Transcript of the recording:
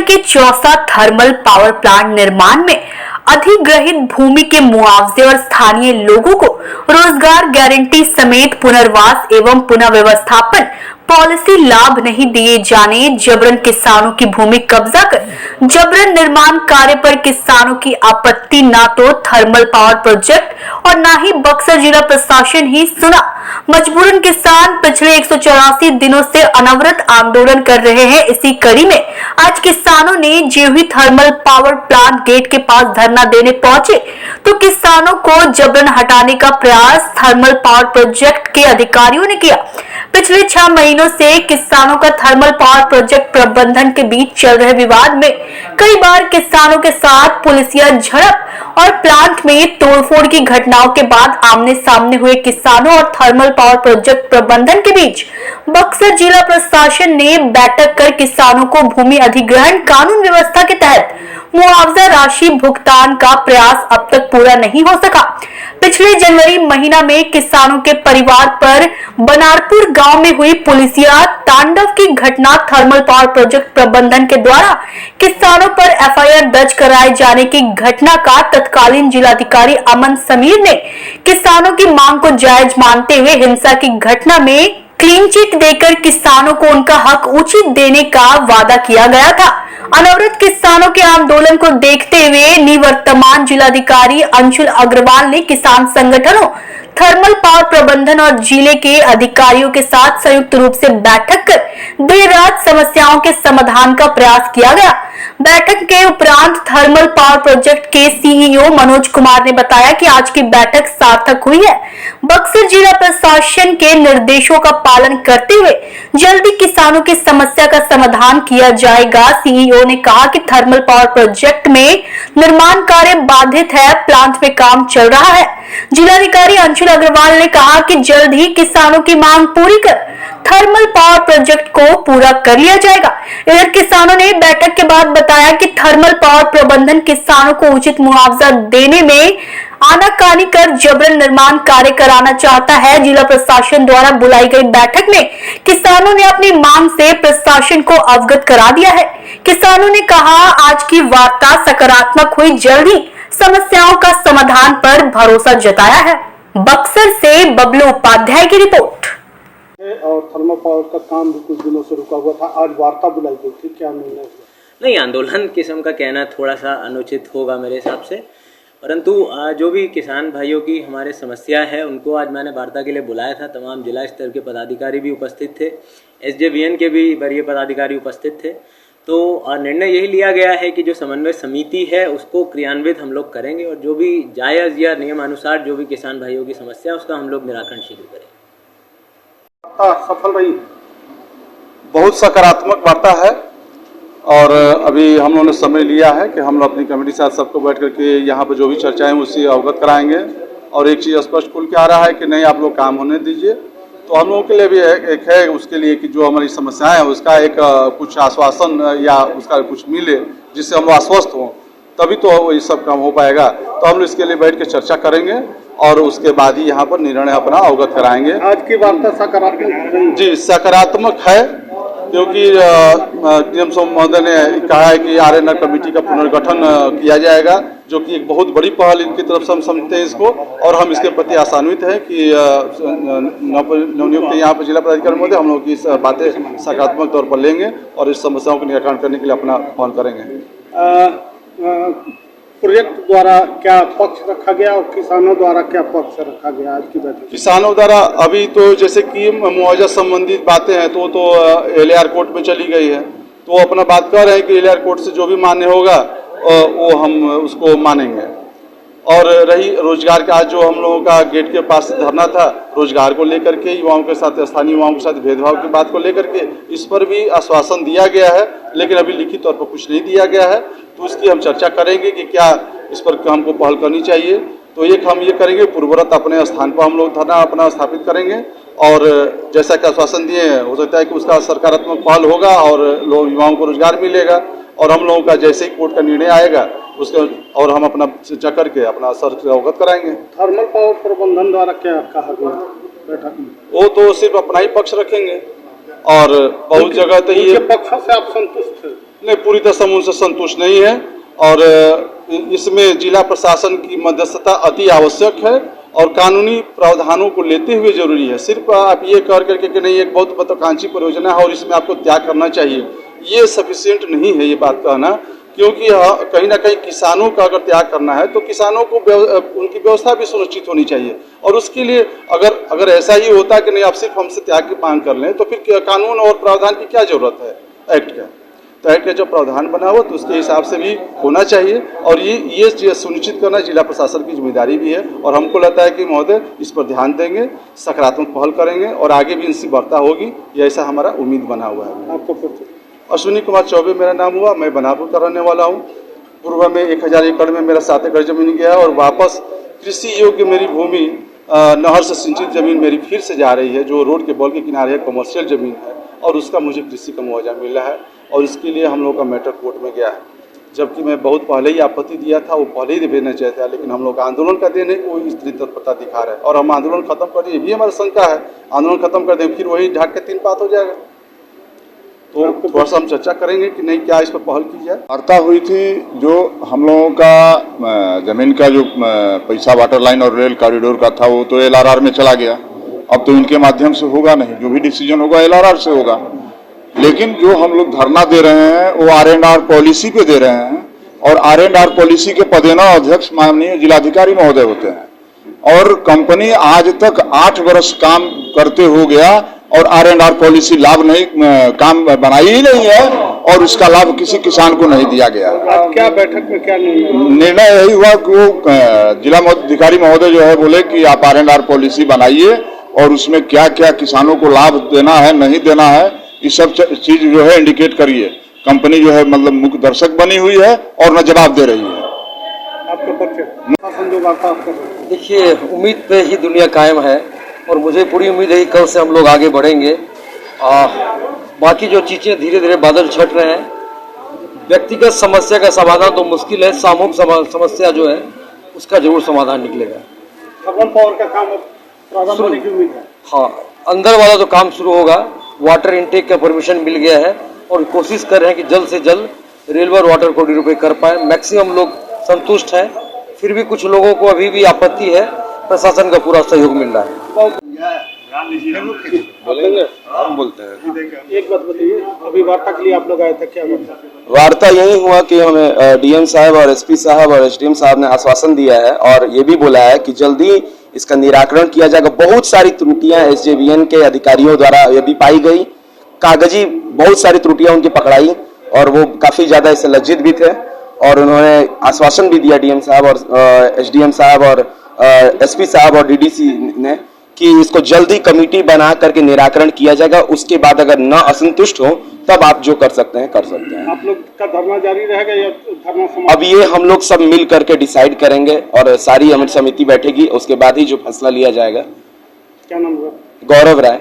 के Chausa thermal power plant निर्माण में अधिग्रहित भूमि के मुआवजे और स्थानीय लोगों को रोजगार गारंटी समेत पुनर्वास एवं पुनः व्यवस्थापन पॉलिसी लाभ नहीं दिए जाने, जबरन किसानों की भूमि कब्जा कर जबरन निर्माण कार्य पर किसानों की आपत्ति न तो थर्मल पावर प्रोजेक्ट और न ही बक्सर जिला प्रशासन ही सुना। मजबूरन किसान पिछले 184 दिनों से अनवरत आंदोलन कर रहे हैं। इसी कड़ी में आज किसानों ने जेहुई थर्मल पावर प्लांट गेट के पास धरना देने पहुंचे तो किसानों को जबरन हटाने का प्रयास थर्मल पावर प्रोजेक्ट के अधिकारियों ने किया। पिछले 6 महीनों से किसानों का थर्मल पावर प्रोजेक्ट प्रबंधन के बीच चल रहे विवाद में कई बार किसानों के साथ पुलिसिया झड़प और प्लांट में तोड़फोड़ की घटनाओं के बाद आमने सामने हुए किसानों और थर्मल पावर प्रोजेक्ट प्रबंधन के बीच बक्सर जिला प्रशासन ने बैठक कर किसानों को भूमि अधिग्रहण कानून व्यवस्था के तहत मुआवजा राशि भुगतान का प्रयास अब तक पूरा नहीं हो सका। पिछले जनवरी महीना में किसानों के परिवार पर बनारपुर गांव में हुई पुलिसिया तांडव की घटना थर्मल पावर प्रोजेक्ट प्रबंधन के द्वारा किसानों पर एफआईआर दर्ज कराए जाने की घटना का तत्कालीन जिलाधिकारी अमन समीर ने किसानों की मांग को जायज मानते हुए हिंसा की घटना में क्लीन चिट देकर किसानों को उनका हक उचित देने का वादा किया गया था। अनवरत किसानों के आंदोलन को देखते हुए निवर्तमान जिलाधिकारी अंशुल अग्रवाल ने किसान संगठनों, थर्मल पावर प्रबंधन और जिले के अधिकारियों के साथ संयुक्त रूप से बैठक कर देर रात समस्याओं के समाधान का प्रयास किया गया। बैठक के उपरांत थर्मल पावर प्रोजेक्ट के सीईओ मनोज कुमार ने बताया कि आज की बैठक सार्थक हुई है। बक्सर जिला प्रशासन के निर्देशों का पालन करते हुए जल्दी किसानों की समस्या का समाधान किया जाएगा। सीईओ ने कहा कि थर्मल पावर प्रोजेक्ट में निर्माण कार्य बाधित है, प्लांट में काम चल रहा है। जिलाधिकारी अंशुल अग्रवाल ने कहा कि जल्द ही किसानों की मांग पूरी कर थर्मल पावर प्रोजेक्ट को पूरा कर लिया जाएगा। इधर किसानों ने बैठक के बाद बताया कि थर्मल पावर प्रबंधन किसानों को उचित मुआवजा देने में आनाकानी कर जबरन निर्माण कार्य कराना चाहता है। जिला प्रशासन द्वारा बुलाई गई बैठक में किसानों ने अपनी मांग से प्रशासन को अवगत करा दिया है। किसानों ने कहा आज की वार्ता सकारात्मक हुई, जल्द ही समस्याओं का समाधान पर भरोसा जताया है। बक्सर से बबलू उपाध्याय की रिपोर्ट। और थर्मल पावर का काम भी कुछ दिनों से रुका हुआ था, आज वार्ता बुलाई गई थी, क्या निर्णय हुआ? नहीं, आंदोलन किस्म का कहना थोड़ा सा अनुचित होगा मेरे हिसाब से, परंतु जो भी किसान भाइयों की हमारे समस्या है उनको आज मैंने वार्ता के लिए बुलाया था। तमाम जिला स्तर के पदाधिकारी भी उपस्थित थे, एसजेवीएन के भी वरीय पदाधिकारी उपस्थित थे। तो निर्णय यही लिया गया है कि जो समन्वय समिति है उसको क्रियान्वित हम लोग करेंगे और जो भी जायज़ या नियमानुसार जो भी किसान भाइयों की समस्या है उसका हम लोग निराकरण शीघ्र करेंगे। सफल रही, बहुत सकारात्मक वार्ता है और अभी हम लोगों ने समय लिया है कि हम लोग अपनी कमेटी के साथ सबको बैठ करके यहाँ पर जो भी चर्चाएं उससे अवगत कराएंगे और एक चीज़ स्पष्ट खुल के आ रहा है कि नहीं, आप लोग काम होने दीजिए। तो हम लोगों के लिए भी एक है उसके लिए कि जो हमारी समस्याएं हैं उसका एक कुछ आश्वासन या उसका कुछ मिले जिससे हम लोग आश्वस्त हों, तभी तो ये सब काम हो पाएगा। तो हम लोग इसके लिए बैठ के चर्चा करेंगे और उसके बाद ही यहाँ पर निर्णय अपना अवगत कराएंगे। आज की वार्ता सकारात्मक? जी, सकारात्मक है, क्योंकि डीएम महोदय ने कहा है कि आरएनआर कमेटी का पुनर्गठन किया जाएगा, जो कि एक बहुत बड़ी पहल इनकी तरफ से हम समझते हैं इसको, और हम इसके प्रति आशान्वित हैं कि नवनियुक्त यहाँ पर जिला पदाधिकारी महोदय हम लोग की बातें सकारात्मक तौर पर लेंगे और इस समस्याओं का निराकरण करने के लिए अपना पहल करेंगे। प्रोजेक्ट द्वारा क्या पक्ष रखा गया और किसानों द्वारा क्या पक्ष रखा गया आज की बैठक? किसानों द्वारा अभी तो जैसे कि मुआवजा संबंधित बातें हैं तो एलएआर कोर्ट में चली गई है, तो वो अपना बात कर रहे हैं कि एलएआर कोर्ट से जो भी मान्य होगा वो हम उसको मानेंगे। और रही रोजगार का, आज जो हम लोगों का गेट के पास धरना था रोजगार को लेकर के, युवाओं के साथ, स्थानीय युवाओं के साथ भेदभाव की बात को लेकर के, इस पर भी आश्वासन दिया गया है, लेकिन अभी लिखित तौर पर कुछ नहीं दिया गया है। तो उसकी हम चर्चा करेंगे कि क्या इस पर हमको पहल करनी चाहिए। तो एक हम ये करेंगे, पूर्ववत अपने स्थान पर हम लोग धरना अपना स्थापित करेंगे और जैसा कि आश्वासन दिए हैं हो सकता है कि उसका सकारात्मक पहल होगा और लोग युवाओं को रोजगार मिलेगा। और हम लोगों का जैसे ही कोर्ट का निर्णय आएगा उसके और हम अपना चर्चा करके अपना सर से अवगत कराएंगे। थर्मल पावर प्रबंधन द्वारा क्या कहा गया बैठक में? वो तो सिर्फ अपना ही पक्ष रखेंगे और बहुत जगह तो ये पक्ष से आप संतुष्ट थे? नहीं, पूरी तरह से हम उनसे संतुष्ट नहीं है और इसमें जिला प्रशासन की मध्यस्थता अति आवश्यक है और कानूनी प्रावधानों को लेते हुए जरूरी है। सिर्फ आप ये कह करके कि नहीं एक बहुत महत्वाकांक्षी परियोजना है और इसमें आपको त्याग करना चाहिए, ये सफिशिएंट नहीं है ये बात कहना, क्योंकि कहीं ना कहीं किसानों का अगर त्याग करना है तो किसानों को उनकी व्यवस्था भी सुनिश्चित होनी चाहिए और उसके लिए अगर ऐसा ही होता कि नहीं आप सिर्फ हमसे त्याग की मांग कर लें तो फिर कानून और प्रावधान की क्या जरूरत है एक्ट का। तो एक्ट का जो प्रावधान बना हो तो उसके हिसाब से भी होना चाहिए और ये सुनिश्चित करना जिला प्रशासन की जिम्मेदारी भी है और हमको लगता है कि महोदय इस पर ध्यान देंगे, सकारात्मक पहल करेंगे और आगे भी इनसे वार्ता होगी, ये ऐसा हमारा उम्मीद बना हुआ है। आपको अश्विनी कुमार चौबे मेरा नाम हुआ, मैं बनापुर का रहने वाला हूँ। पूर्व में 1000 एकड़ में मेरा 7 एकड़ जमीन गया और वापस कृषि योग्य मेरी भूमि नहर से सिंचित जमीन मेरी फिर से जा रही है, जो रोड के बगल के किनारे है, कमर्शियल जमीन है और उसका मुझे कृषि का मुआवजा मिला है और इसके लिए हम लोग का मैटर कोर्ट में गया है, जबकि मैं बहुत पहले ही आपत्ति दिया था, वो पहले ही भेजना चाहता है, लेकिन हम लोग आंदोलन का देने को इस तत्परता दिखा रहे हैं और हम आंदोलन खत्म कर दें, ये भी हमारी शंका है, आंदोलन खत्म कर दें फिर वही ढाक के 3 बात हो जाएगा। तो थोड़ा सा हम चर्चा करेंगे कि नहीं क्या इस पर पहल की जाए। वार्ता हुई थी जो हम लोगों का जमीन का जो पैसा वाटर लाइन और रेल कॉरिडोर का था वो तो LRR में चला गया, अब तो इनके माध्यम से होगा नहीं, जो भी डिसीजन होगा LRR से होगा। लेकिन जो हम लोग धरना दे रहे हैं वो R&R पॉलिसी पे दे रहे हैं और R&R पॉलिसी के पदेना अध्यक्ष माननीय जिलाधिकारी महोदय होते हैं और कंपनी आज तक 8 वर्ष काम करते हो गया और R&R पॉलिसी लाभ नहीं काम बनाई ही नहीं है और उसका लाभ किसी किसान को नहीं दिया गया। आज क्या बैठक में क्या निर्णय यही हुआ कि वो जिला अधिकारी महोदय जो है बोले कि आप R&R पॉलिसी बनाइए और उसमें क्या क्या किसानों को लाभ देना है नहीं देना है ये सब चीज जो है इंडिकेट करिए। कंपनी जो है मतलब मुख्य दर्शक बनी हुई है और न जवाब दे रही है। आपका परिचय? देखिए, उम्मीद पे ही दुनिया कायम है और मुझे पूरी उम्मीद है कि कल से हम लोग आगे बढ़ेंगे। बाकी जो चीजें धीरे धीरे बादल छट रहे हैं, व्यक्तिगत समस्या का समाधान तो मुश्किल है, सामूहिक समस्या जो है उसका जरूर समाधान निकलेगा। थर्मल पावर का काम प्रारंभ होने की उम्मीद है? हाँ, अंदर वाला तो काम शुरू होगा, वाटर इनटेक का परमिशन मिल गया है और कोशिश कर रहे हैं कि जल्द से जल्द रेलवे वाटर कॉरिडोर पे कर पाए। मैक्सिमम लोग संतुष्ट हैं, फिर भी कुछ लोगों को अभी भी आपत्ति है, प्रशासन का पूरा सहयोग मिल रहा है। बोलते हैं एक बात बताइए, अभी वार्ता के लिए आप लोग आए थे, क्या वार्ता यही हुआ कि हमें डीएम साहब और एसपी साहब और एसडीएम साहब ने आश्वासन दिया है और ये भी बोला है कि जल्दी इसका निराकरण किया जाएगा। बहुत सारी त्रुटियां एसजेवीएन के अधिकारियों द्वारा ये भी पाई गई, कागजी बहुत सारी त्रुटियां उनकी पकड़ाई और वो काफी ज्यादा इससे लज्जित भी थे और उन्होंने आश्वासन भी दिया डीएम साहब और एसडीएम साहब और एसपी साहब और डीडीसी ने कि इसको जल्दी कमेटी बना करके निराकरण किया जाएगा। उसके बाद अगर न असंतुष्ट हो तब आप जो कर सकते हैं कर सकते हैं। आप लोग का धरना जारी रहेगा या धरना समाप्त? अब ये हम लोग सब मिल करके डिसाइड करेंगे और सारी अमिट समिति बैठेगी, उसके बाद ही जो फैसला लिया जाएगा। क्या नाम होगा? गौरव राय।